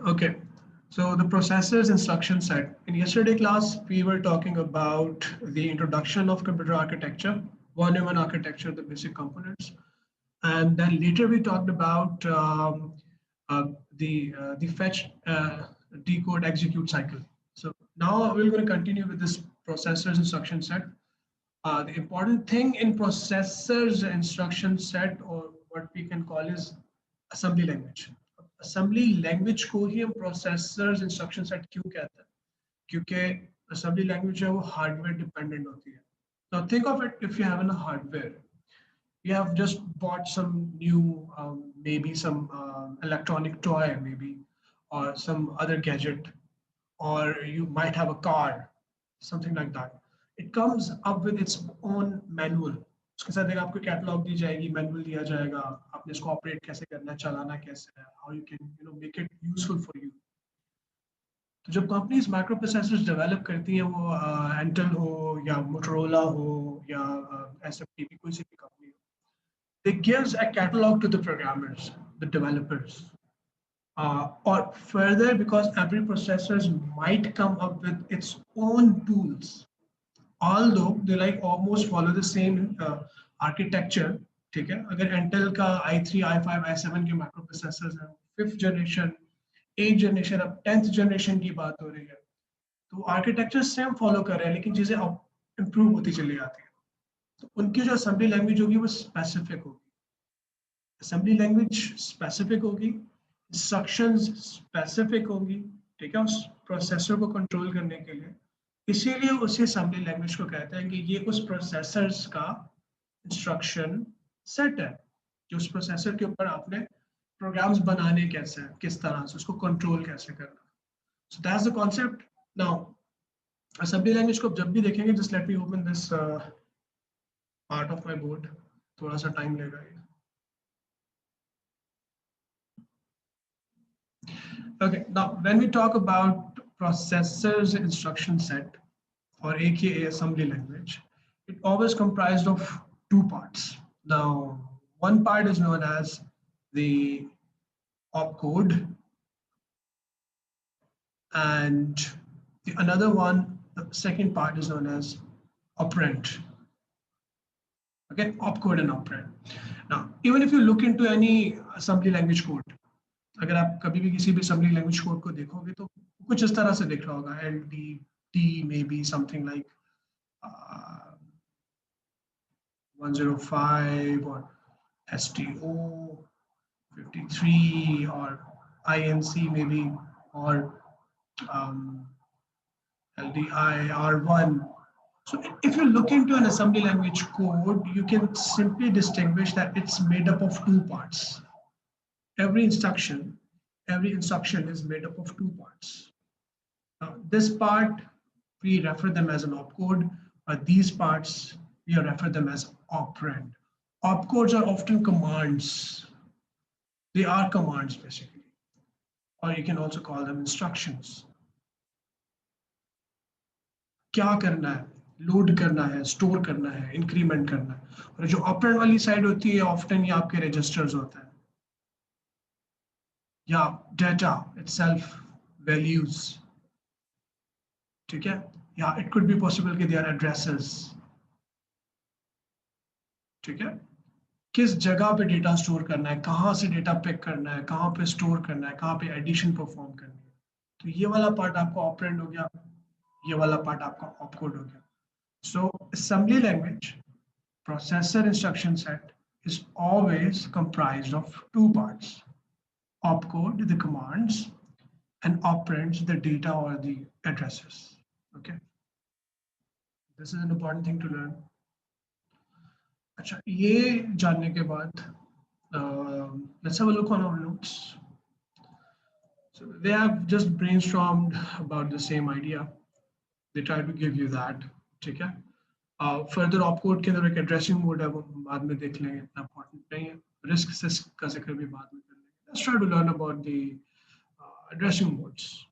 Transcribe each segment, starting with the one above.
Okay, so the processor's instruction set. In yesterday class, we were talking about the introduction of computer architecture, 101 architecture, the basic components. And then later we talked about the fetch, decode, execute cycle. So now we're going to continue with this processor's instruction set. The important thing in processor's instruction set, or what we can call is assembly language. Assembly language को ही हम processors instruction set क्यों कहते हैं? क्योंकि assembly language है वो hardware dependent होती है. Now think of it, if you have a hardware, you have just bought some new, maybe some electronic toy, maybe, or some other gadget, or you might have a car, something like that. It comes up with its own manual. उसके साथ एक आपको catalogue दी जाएगी, manual दिया जाएगा, आपने इसको operate कैसे करना है, चलाना कैसे है, how you can make it useful for you. तो जब कंपनीज माइक्रो प्रोसेसर्स डेवलप करती हैं, वो इंटेल हो या मोटोरोला हो या एसएमटी की कोई सी भी कंपनी हो, it gives a catalog to the programmers, the developers. Or further, because every processor might come up with its own tools, although they like almost follow the same architecture. ठीक है, अगर Intel का i3, i5, i7 के micro processors हैं, 5th generation, 8th generation, अब 10th generation की बात हो रही है, तो आर्किटेक्चर सेम फॉलो कर रहे हैं, लेकिन चीजें इंप्रूव होती चली जाती है. तो उनकी जो असेंबली लैंग्वेज होगी वो स्पेसिफिक होगी. असेंबली लैंग्वेज स्पेसिफिक होगी, इंस्ट्रक्शंस स्पेसिफिक होंगी, ठीक है, उस प्रोसेसर को कंट्रोल करने के लिए. इसीलिए उसी असेंबली लैंग्वेज को कहते हैं कि ये उस प्रोसेसर्स का इंस्ट्रक्शन सेट है, जो उस प्रोसेसर के ऊपर आपने प्रोग्राम्स बनाने कैसे हैं, किस तरह से उसको कंट्रोल कैसे करना. So that's the concept. Now assembly language को जब भी देखेंगे, just let me open this part of my board. थोड़ा सा टाइम लेगा ये. Okay, now when we talk about processor's instruction set, or aka assembly language, it always comprised of two parts. Now, one part is known as the opcode, and another one, the second part is known as operand. Okay, opcode and operand. Now, even if you look into any assembly language code, अगर आप कभी भी किसी भी assembly language code को देखोगे तो कुछ इस तरह से दिख रहा होगा, LDT may be something like 105 और STO 53 और INC मे बी, और LDI R1. So if you look into an assembly language code, you can simply distinguish that it's made up of two parts. Every instruction is made up of two parts. Now, this part we refer them as an opcode, but these parts we refer them as operand. Opcodes are often commands. They are commands basically, or you can also call them instructions. क्या करना है, load करना है, store करना है, increment करना है. और जो ऑपरेंड वाली साइड होती है, ऑफ्टन ये आपके रजिस्टर्स होते हैं, या डेटा itself, values, ठीक है, या it could be possible कि they are addresses. ठीक है, किस जगह पे डेटा स्टोर करना है, कहाँ से डेटा पिक करना है, कहाँ पे स्टोर करना है, कहाँ पे एडिशन परफॉर्म करनी है. तो ये वाला पार्ट आपका ऑपरेंड हो गया, ये वाला पार्ट आपका ऑपकोड हो गया. So assembly language processor instruction set is always comprised of two parts: opcode, the commands, and operands, the data or the addresses. Okay, this is an important thing to learn. अच्छा, ये जानने के बाद let's have a look on our notes. So they have just brainstormed about the same idea. They try to give you that. ठीक है, further opcode के अंदर एक addressing mode है, वो बाद में देख लेंगे, इतना important नहीं है. Risk sys का जिक्र भी बाद में कर लेंगे. Let's try to learn about the addressing modes.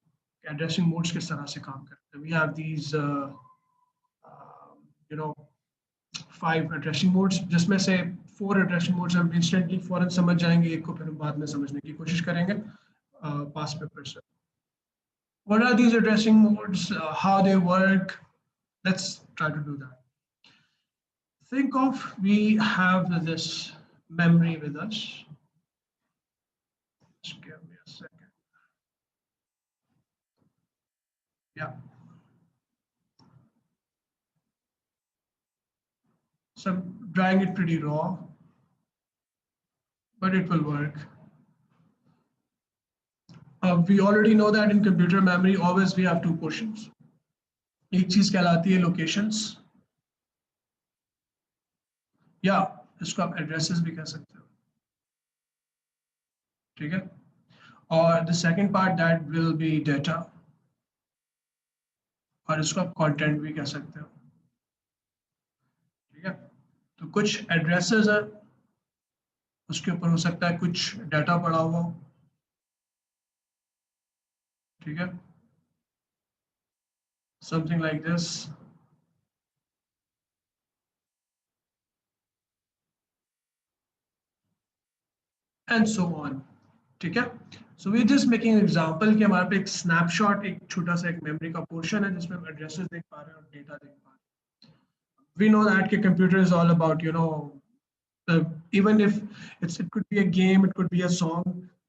Addressing modes किस तरह से काम करते हैं. We have these 5 addressing modes, जिसमें से 4 addressing modes हम instantly फौरन समझ जाएंगे, एक को फिर बाद में समझने की कोशिश करेंगे. past paper. So what are these addressing modes? How they work? Let's try to do that. Think of, we have this memory with us. Just give me a second. Yeah. So I'm drawing it pretty raw, but it will work. We already know that in computer memory, always we have two portions. एक चीज कहलाती है locations, या इसको आप addresses भी कह सकते हो, ठीक है? और the second part that will be data, और इसको आप content भी कह सकते हो, ठीक है? तो कुछ addresses है, उसके ऊपर हो सकता है कुछ डाटा पड़ा हुआ हो, ठीक है? Something like this. And so on, ठीक है? So we're just making an example कि हमारे पे एक snapshot, एक छोटा सा एक memory का portion है जिसमें हम addresses देख पा रहे हैं और data देख पा रहे हैं. We know that कि computer is all about, you know, even if it could be a game, it could be a song,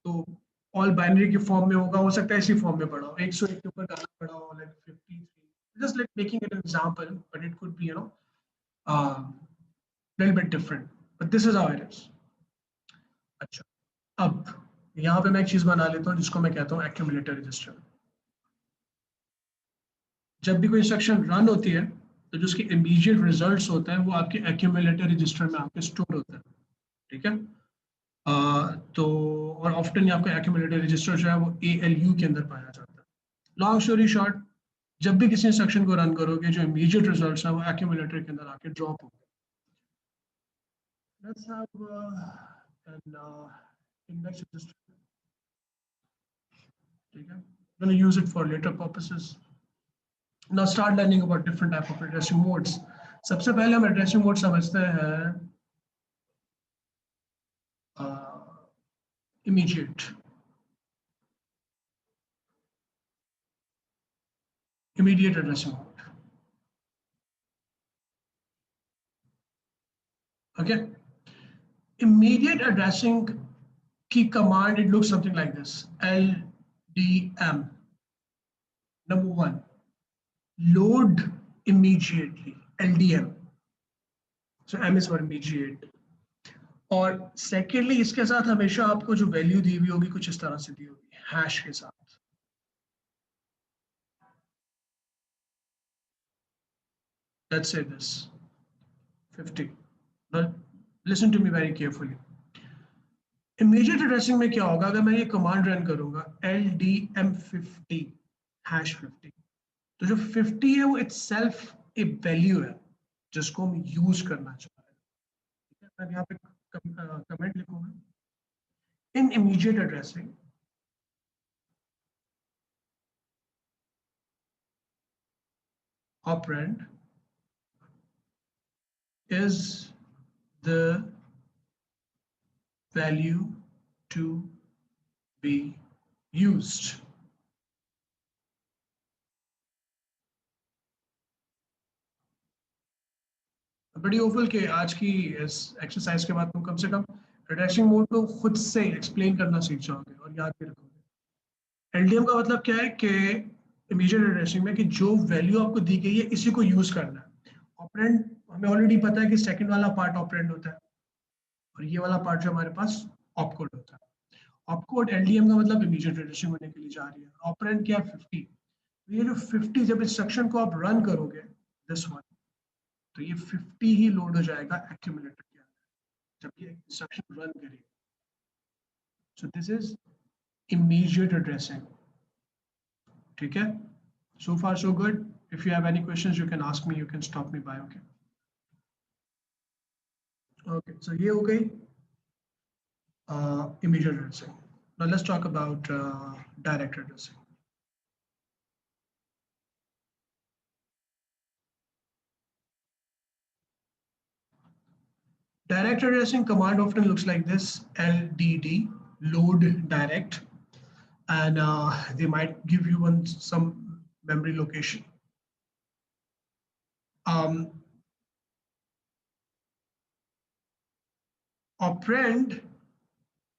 तो all binary के form में होगा, हो सकता है इसी form में पड़ा हो, 101 के ऊपर गाना पड़ा हो, like 53, just like making it an example, but it could be, you know, little bit different, but this is how it is. अच्छा, अब यहाँ पे मैं एक चीज बना लेता हूँ जिसको मैं कहता हूँ accumulator register. जब भी कोई इंस्ट्रक्शन रन होती है तो जो उसके immediate results होते हैं वो आपके accumulator register में आपके स्टोर होते हैं, ठीक है? तो और ऑफ्टन आपका accumulator register जो है वो ALU के अंदर पाया जाता है. लॉन्ग स्टोरी शॉर्ट, जब भी किसी इंस्ट्रक्शन को रन करोगे जो immediate results है वो accumulator के अंदर आके ड्रॉप होंगे. Let's have an index register. ठीक है? I'm going to use it for later purposes. Now start learning about different type of addressing modes. सबसे पहले हम addressing mode समझते हैं immediate. Immediate addressing mode. Okay. Immediate addressing key command, it looks something like this. LDM. Number one, load immediately. LDM. So M is for immediate. और secondly इसके साथ हमेशा आपको जो वैल्यू दी हुई होगी कुछ इस तरह से दी होगी, हैश के साथ. Let's say this 50. But listen to me very carefully. Immediate addressing में क्या होगा, अगर मैं ये कमांड रन करूंगा LDM50 हैश 50, तो जो 50 है वो itself एक वैल्यू है जिसको हम यूज करना चाह रहे हैं. मैं यहाँ पे कमेंट लिखूंगा. इन immediate addressing operand is the value to be used. बड़ी होपफुल कि आज की इस एक्सरसाइज के बाद तुम कम से कम एड्रेसिंग मोड को खुद से एक्सप्लेन करना सीख जाओगे और याद भी रखोगे. एलडीएम का मतलब क्या है कि इमीडिएट एड्रेसिंग में कि जो वैल्यू आपको दी गई है इसी को यूज करना है. ऑपरेंड हमें ऑलरेडी पता है कि सेकंड वाला पार्ट ऑपरेंड होता है और ये वाला पार्ट जो हमारे पास ऑपकोड होता है. ऑपकोड एलडीएम का मतलब इमीडिएट एड्रेसिंग होने के लिए जा रही है. ऑपरेंड क्या है 50. ये जो 50 जब इंस्ट्रक्शन को आप रन करोगे दिस वन, तो ये 50 ही लोड हो जाएगा एक्यूमुलेटर के अंदर जब ये इंस्ट्रक्शन रन करेगी. So this is immediate addressing. ठीक है? So far so good. If you have any questions you can ask me, you can stop me by. Okay, so ये हो गई immediate addressing. Now let's talk about direct addressing. Direct addressing command often looks like this: LDD, load direct. and they might give you some memory location. Operand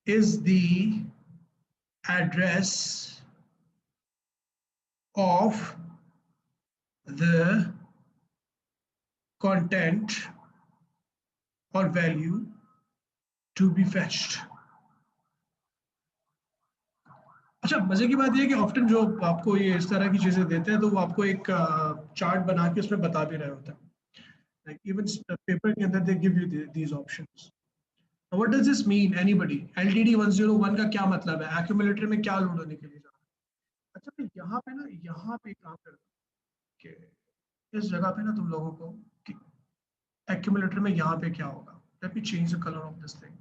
is the address of the content or value to be fetched. अच्छा, मजे की बात ये है कि often जो आपको ये इस तरह की चीजें देते हैं तो वो आपको एक चार्ट बना के उसमें बता भी रहे होते हैं. Like even पेपर के अंदर they give you these options. Now what does this mean? Anybody? LDD 101 का क्या मतलब है? Accumulator में क्या लोड होने के लिए जा रहा है? अच्छा, मैं यहाँ पे ना यहाँ पे काम करता हूँ कि इस जगह पे ना तुम लोगों को कि accumulator में यहाँ पे क्या होगा? Let me change the color of this thing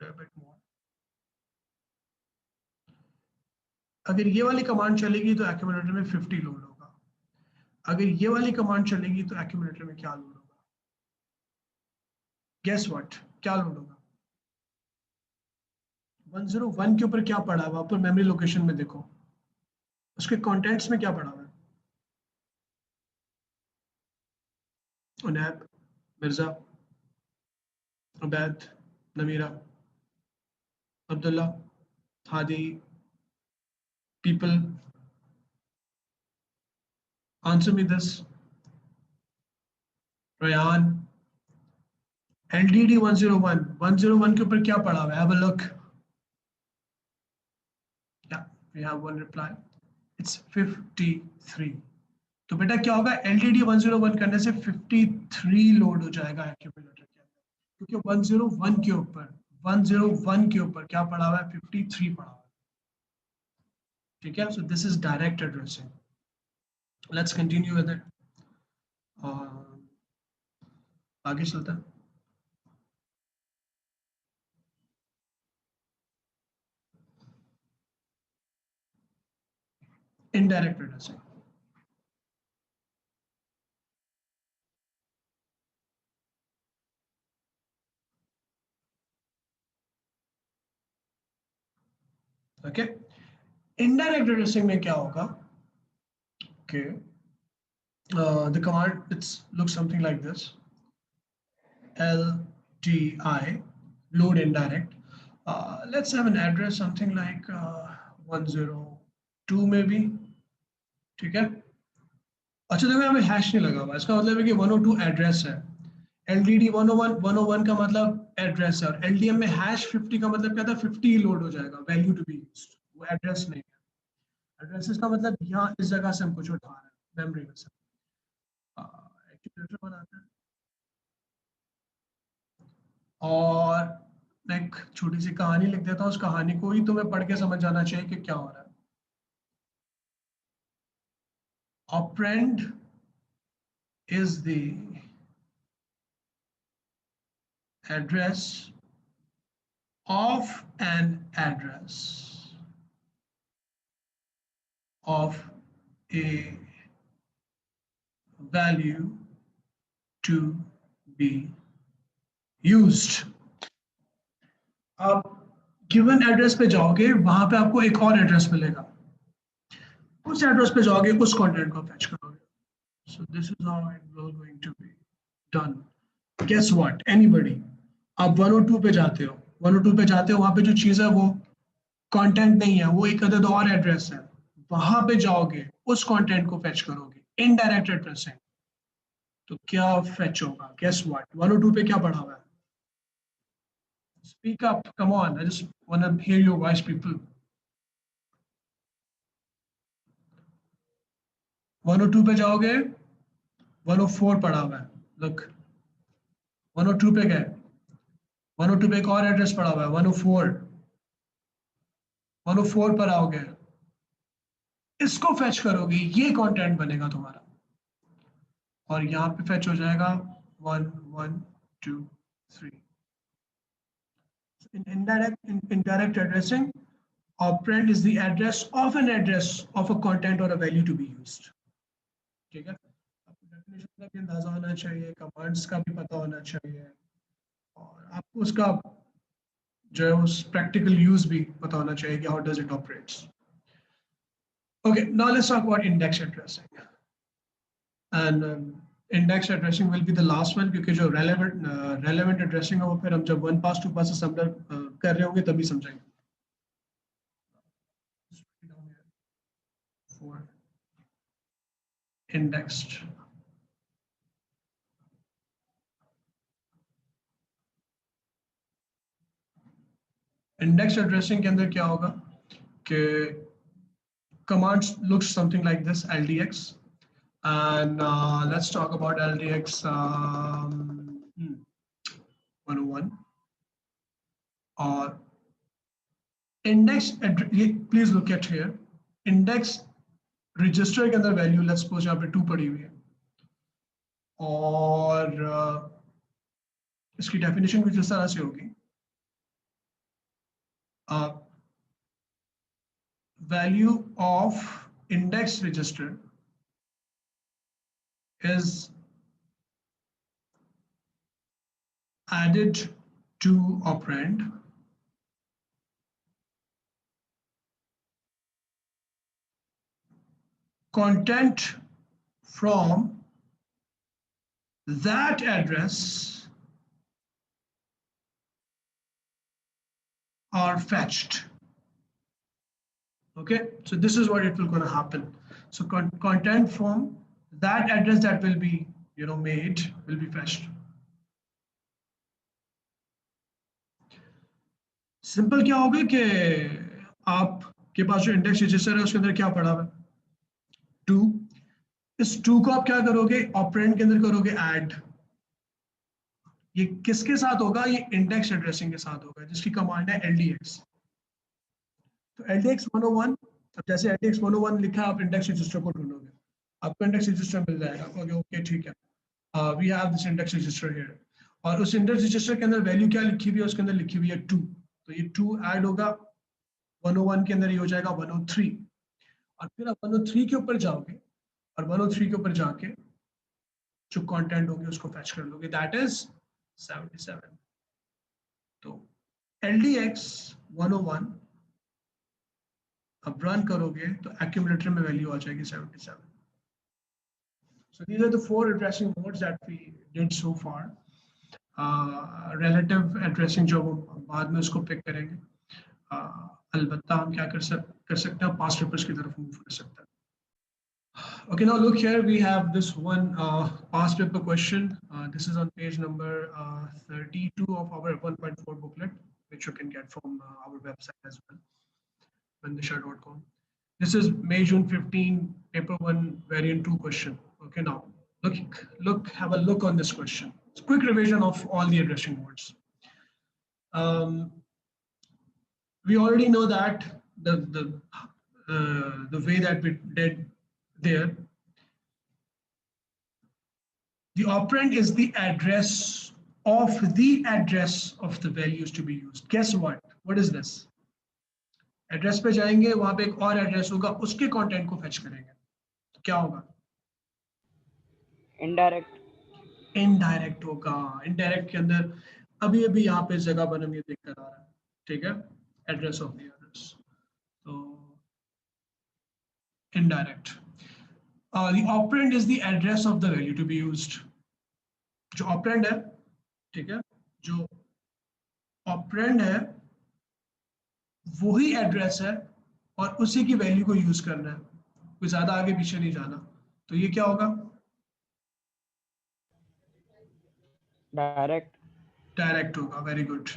a bit more. अगर ये वाली कमांड चलेगी तो accumulator में 50 लोड होगा. अगर ये वाली कमांड चलेगी तो accumulator में क्या लोड होगा? Guess what? क्या लोड होगा? 101 के ऊपर क्या पड़ा है? ऊपर मेमोरी लोकेशन में देखो, उसके कंटेंट्स में क्या पड़ा हुआ है? उनैब, Mirza, Ubaid, Namira, Abdullah, Hadi, people. Answer me this. Ryan. LDD 101. 101 के ऊपर क्या पड़ा हुआ है? Have a look. Yeah, we have one reply. It's 53. तो बेटा क्या होगा? LDD 101 करने से 53 लोड हो जाएगा एक्यूमुलेटर के अंदर, क्योंकि 101 के ऊपर क्या पड़ा हुआ है? 53 पड़ा हुआ है. ठीक है? So this is direct addressing. Let's continue with it. आगे चलता है. Indirect addressing. Okay. Indirect addressing में क्या होगा? Okay. The command looks something like this. LDI, load indirect. Let's have an address something like 102 maybe. ठीक है? अच्छा देखो, यहाँ पे हैश नहीं लगा हुआ, इसका मतलब है कि 102 एड्रेस है. LDD 101 का मतलब एड्रेस है, और LDM में हैश 50 का मतलब क्या था? 50 लोड हो जाएगा, वैल्यू टू बी यूज्ड. वो एड्रेस नहीं है. एड्रेसेस का मतलब यहाँ इस जगह से हम कुछ उठा रहे हैं मेमोरी में से. एक्यूमुलेटर बनाते हैं और मैं एक छोटी सी कहानी लिख देता हूँ. उस कहानी को ही तुम्हें पढ़ के समझ आना चाहिए कि क्या हो रहा है. Operand is the address of an address of a value to be used. आप गिवन एड्रेस पे जाओगे, वहां पे आपको एक और एड्रेस मिलेगा, उस एड्रेस पे जाओगे, उस कंटेंट को फैच करोगे. So this is how it will going to be done. Guess what? Anybody? आप 102 पे जाते हो, 102 पे जाते हो, वहां पे जो चीज है वो कंटेंट नहीं है, वो एक अदद और एड्रेस है. वहां पे जाओगे, उस कंटेंट को फैच करोगे. Indirect addressing. तो क्या फेच होगा? Guess what? 102 पे क्या पड़ा हुआ है? Speak up, come on, I just want to hear your voice people. 102 पे जाओगे, 104 पड़ा हुआ है. लुक, 102 पे गए, 102 पे एक और एड्रेस पड़ा हुआ है, 104. 104 पर आओगे, इसको फेच करोगे, ये कंटेंट बनेगा तुम्हारा, और यहाँ पे फेच हो जाएगा 1 1 2 3. In indirect addressing, operand is the address of an address of a content or a value to be used. ठीक है? आपको डेफिनेशन का भी अंदाजा होना चाहिए, कमांड्स का भी पता होना चाहिए, और आपको उसका जो है उस प्रैक्टिकल यूज भी पता होना चाहिए कि how does it operates. Okay, now let's talk about index addressing. And index addressing will be the last one क्योंकि जो relevant addressing है वो फिर हम जब 1 pass 2 pass assembler कर रहे होंगे तभी समझेंगे. For indexed. Index addressing के अंदर क्या होगा कि command looks something like this, ldx, and let's talk about ldx 101 or index. Please look at here, index register के अंदर वैल्यू लेट्स सपोज यहाँ पे 2 पड़ी हुई है और इसकी डेफिनेशन कुछ इस तरह से होगी, value of index register is added to operand content from that address are fetched. Okay, so this is what it will going to happen. So content from that address that will be made will be fetched. Simple क्या होगा कि आपके पास जो index register है उसके अंदर क्या पड़ा हुआ है 2. इस 2 को आप क्या करोगे ऑपरेंड के अंदर करोगे ऐड. ये किसके साथ होगा, ये इंडेक्स एड्रेसिंग के साथ होगा जिसकी कमांड है ldx. तो ldx 101, अब जैसे ldx 101 लिखा है आप इंडेक्स रजिस्टर को ढूंढोगे, आपको इंडेक्स रजिस्टर मिल जाएगा. ओके ठीक है, we have this index register here, और उस इंडेक्स रजिस्टर के अंदर वैल्यू क्या लिखी हुई है, उसके अंदर लिखी हुई है 2. तो ये 2 ऐड होगा 101 के अंदर, ये हो जाएगा 103. और फिर आप 103 के ऊपर जाओगे और 103 के ऊपर जाके जो कंटेंट होंगे उसको फैच कर लोगे, दैट इज 77. तो ldx 101 अब रन करोगे तो एक्यूमुलेटर में वैल्यू आ जाएगी 77. So these are the 4 addressing modes that we did so far. Relative addressing जो हम बाद में उसको पिक करेंगे. अलबत्ता हम क्या कर सकते हैं, पास्ट पेपर्स की तरफ मूव कर सकते हैं. Okay, now look here, we have this one past paper question. This is on page number 32 of our 1.4 booklet, which you can get from our website as well, mandisha.com. This is May June 15 paper 1 variant 2 question. Okay, now have a look on this question. It's a quick revision of all the addressing modes. We already know that the way that we did there, the operand is the address of the values to be used. Guess what? What is this? Address पे जाएंगे, वहां पे एक और address होगा, उसके content को fetch करेंगे, तो क्या होगा? इनडायरेक्ट होगा. इनडायरेक्ट के अंदर अभी यहाँ पे जगह बनम ये दिक्कत आ रहा है, ठीक है, एड्रेस ऑफ द एड्रेस. तो indirect, the operand is the address of the value to be used. जो operand है, ठीक है, जो operand है वही एड्रेस है और उसी की वैल्यू को यूज करना है, कोई ज्यादा आगे पीछे नहीं जाना. तो ये क्या होगा? डायरेक्ट होगा. Very good.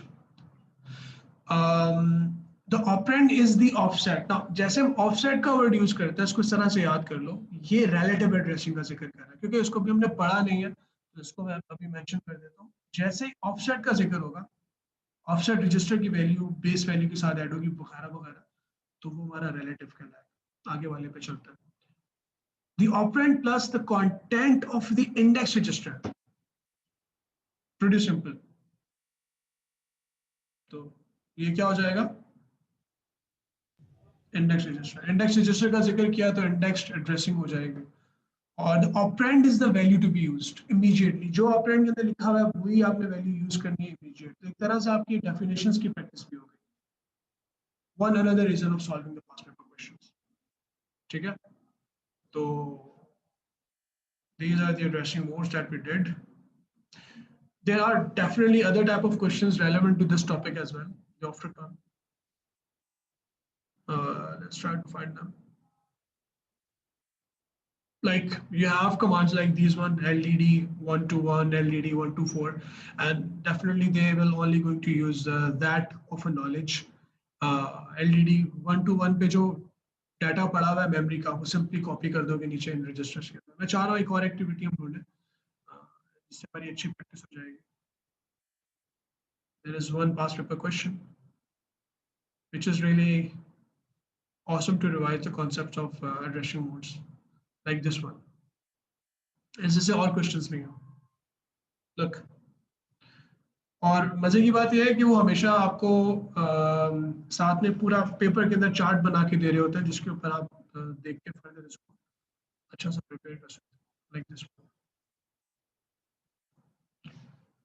The operand is the offset. Now जैसे हम ऑफसेट का वर्ड यूज करते हैं इसको इस तरह से याद कर लो, ये रिलेटिव एड्रेसिंग का जिक्र कर रहा है, क्योंकि इसको भी हमने पढ़ा नहीं है तो इसको मैं अभी मेंशन कर देता हूँ. जैसे ऑफसेट का जिक्र होगा, ऑफसेट रजिस्टर की वैल्यू बेस वैल्यू के साथ ऐड होगी वगैरह वगैरह, तो वो हमारा रिलेटिव कहलाएगा. आगे वाले पे चलते हैं. The operand plus the content of the index register. Pretty simple. तो ये क्या हो जाएगा? Index register. इंडेक्स रजिस्टर का जिक्र किया तो इंडेक्स्ड एड्रेसिंग हो जाएगी. और the operand is the value to be used immediately. जो ऑपरेंड के अंदर लिखा हुआ है वही आपने वैल्यू यूज करनी है इमीडिएट। तो एक तरह से आपकी डेफिनेशंस की प्रैक्टिस भी हो गई। One another reason of solving the past paper questions. ठीक है, तो these are the addressing modes that we did. There are definitely other type of questions relevant to this topic as well. The often come. Let's try to find them. Like you have commands like these one, LDD 121, LDD 124, and definitely they will only going to use that of a knowledge. LDD 121 पे जो data पड़ा हुआ है memory का वो simply copy कर दोगे नीचे इन रजिस्टर्स के अंदर। मैं चाह रहा हूँ एक और एक्टिविटी हम ढूंढें जिससे हमारी अच्छी प्रैक्टिस हो जाएगी। There is one past paper question which is really awesome to revise the concepts of addressing modes, like this one. इससे और क्वेश्चंस नहीं हो। Look, और मजे की बात यह है कि वो हमेशा आपको साथ में पूरा पेपर के अंदर चार्ट बना के दे रहे होते हैं जिसके ऊपर आप देख के फर्दर इसको अच्छा सा प्रिपेयर कर सकते हैं, like this one.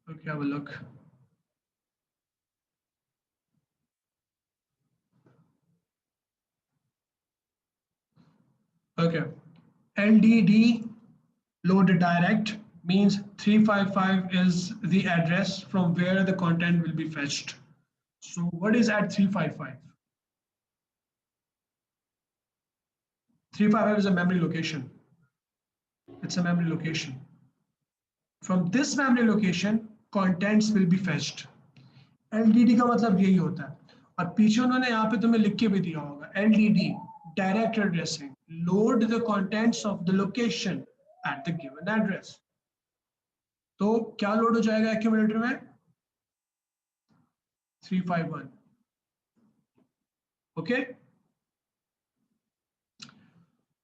Okay, have a look. Okay, LDD load direct means 355 is the address from where the content will be fetched. So what is at 355? 355 is a memory location. It's a memory location. From this memory location, contents will be fetched. LDD का मतलब यही होता है। और पीछे उन्होंने यहाँ पे तुम्हें लिख के भी दिया होगा LDD direct addressing load the contents of the location at the given address. तो क्या लोड हो जाएगा एक्यूमुलेटर में 351. ओके,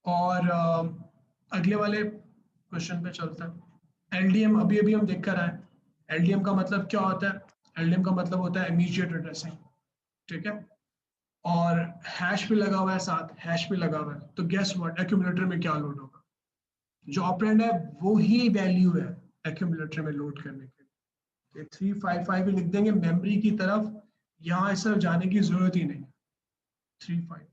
और अगले वाले क्वेश्चन पे चलते हैं। एलडीएम अभी अभी हम देख कर आए। एलडीएम का मतलब क्या होता है? एलडीएम का मतलब होता है इमीडिएट एड्रेसिंग। ठीक है, और हैश भी लगा हुआ है, साथ हैश भी लगा हुआ है। तो गेस व्हाट, एक्यूमुलेटर में क्या लोड होगा? जो ऑपरेंड है वो ही वैल्यू है एक्यूमुलेटर में लोड करने के लिए। 355 भी लिख देंगे मेमोरी की तरफ, यहाँ इस तरफ जाने की जरूरत ही नहीं। 355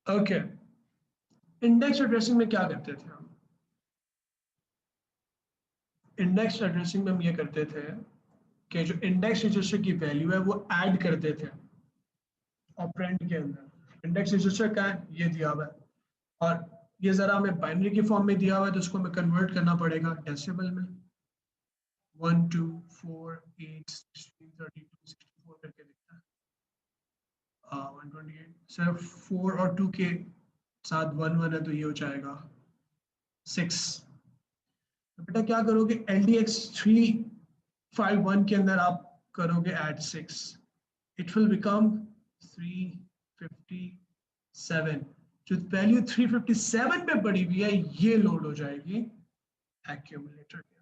ओके। इंडेक्स एड्रेसिंग में क्या करते थे हम? इंडेक्स एड्रेसिंग में हम ये करते थे कि जो इंडेक्स रजिस्टर की वैल्यू है वो ऐड करते थे ऑपरेंड के अंदर। इंडेक्स रजिस्टर का है, ये दिया हुआ है, और ये जरा हमें बाइनरी की फॉर्म में दिया हुआ है, तो उसको हमें कन्वर्ट करना पड़ेगा डेसिमल में। 1 2 4 8 16 32 64 करके दिखता है। 128 सिर्फ 4 और 2 के साथ 1 1 है तो ये हो जाएगा 6। तो बेटा क्या करोगे, LDX 351 के अंदर आप करोगे ऐड 6, इट विल बिकम 357। जो वैल्यू 357 पे पड़ी हुई है ये लोड हो जाएगी एक्यूमुलेटर के।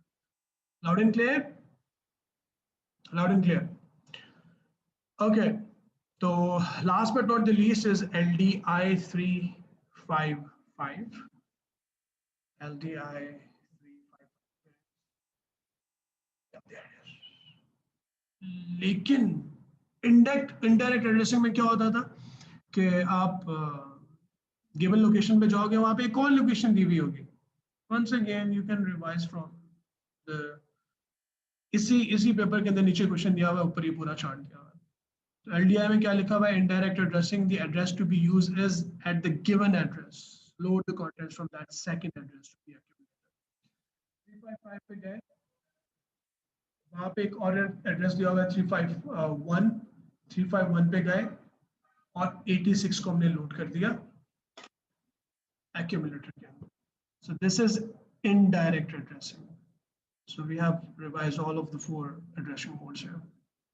Loud and clear? Loud and clear? Okay, तो last but not the least is LDI 355। LDI 355, लेकिन इनडायरेक्ट एड्रेसिंग में क्या होता था कि आप गिवन लोकेशन पे जाओगे, वहां पे एक और लोकेशन दी हुई होगी। Once again you can revise from the इसी पेपर के अंदर नीचे क्वेश्चन दिया हुआ है, ऊपर ही पूरा चार्ट दिया हुआ है। तो एलडीआई में क्या लिखा हुआ है? Indirect addressing, the address to be used is at the given address, load the contents from that second address to be accumulated. 355 पे गए, वहां पे एक और एड्रेस दिया हुआ है 351 पे गए और 86 को हमने लोड कर दिया accumulator के अंदर। So this is indirect addressing. So we have revised all of the 4 addressing modes here,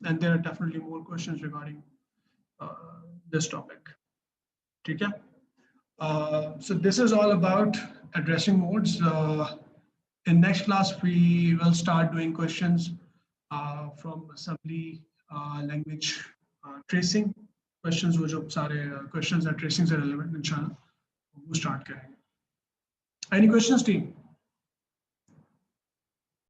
and there are definitely more questions regarding this topic. ठीक है? So this is all about addressing modes. In next class we will start doing questions from assembly language tracing. Questions वो जो सारे questions हैं tracing से relevant इंशाल्लाह वो start करेंगे। Any questions team?